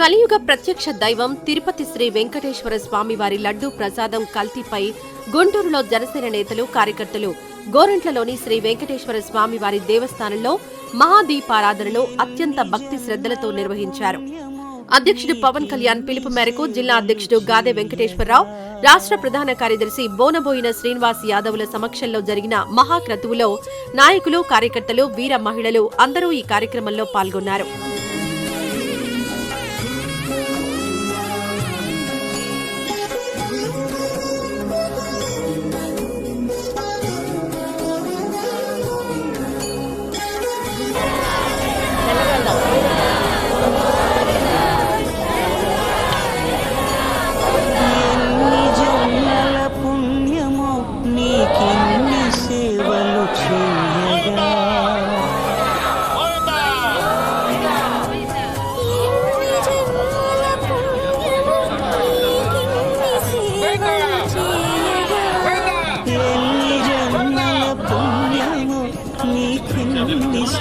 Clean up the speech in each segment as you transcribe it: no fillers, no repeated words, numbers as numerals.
కలియుగ ప్రత్యక్ష దైవం తిరుపతి శ్రీ వెంకటేశ్వర స్వామి వారి లడ్డూ ప్రసాదం కల్తీపై గుంటూరులో జనసేన నేతలు కార్యకర్తలు గోరంట్లలోని శ్రీ వెంకటేశ్వర స్వామి వారి దేవస్థానంలో మహాదీపారాధనలో అత్యంత భక్తి శ్రద్ధలతో నిర్వహించారు. అధ్యక్షుడు పవన్ కళ్యాణ్ పిలుపు మేరకు జిల్లా అధ్యక్షుడు గాదె వెంకటేశ్వరరావు, రాష్ట్ర ప్రధాన కార్యదర్శి బోనబోయిన శ్రీనివాస్ యాదవ్ల సమక్షంలో జరిగిన మహాక్రతువులో నాయకులు, కార్యకర్తలు, వీర మహిళలు అందరూ ఈ కార్యక్రమంలో పాల్గొన్నారు.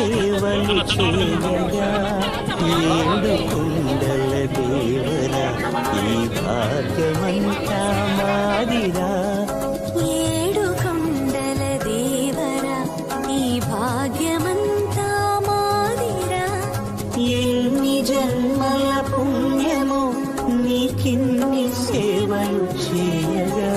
సేవలు చేయగా ఏడు కుండల దేవరా ఈ భాగ్యమంతా మాదిరా, ఏడు కొండల దేవరా ఈ భాగ్యమంతా మాదిరా. ఎన్ని జన్మల పుణ్యమో నీకిన్ని సేవలు చేయగా.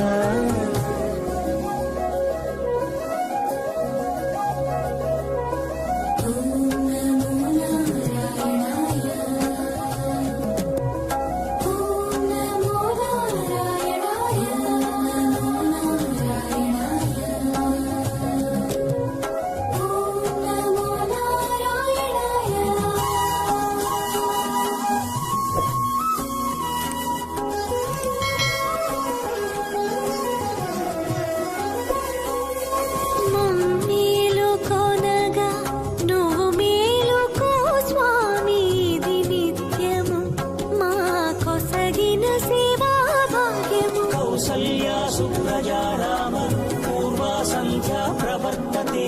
ప్రవర్తతే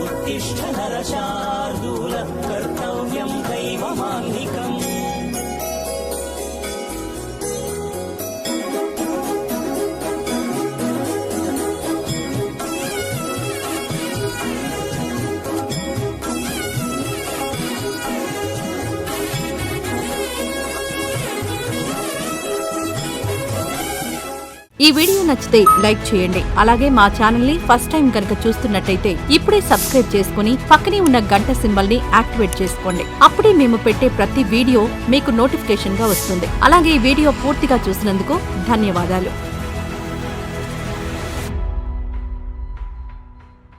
ఉత్తిష్ఠ నరశార్దూల కర్తవ్యం దైవమాన్నికం. ఈ వీడియో నచ్చితే లైక్ చేయండి. అలాగే మా ఛానల్ ని ఫస్ట్ టైం కనుక చూస్తున్నట్టయితే ఇప్పుడే సబ్స్క్రైబ్ చేసుకుని పక్కనే ఉన్న గంట సింబల్ ని యాక్టివేట్ చేసుకోండి. అప్పుడే మేము పెట్టే ప్రతి వీడియో మీకు నోటిఫికేషన్ గా వస్తుంది. అలాగే ఈ వీడియో పూర్తిగా చూసినందుకు ధన్యవాదాలు.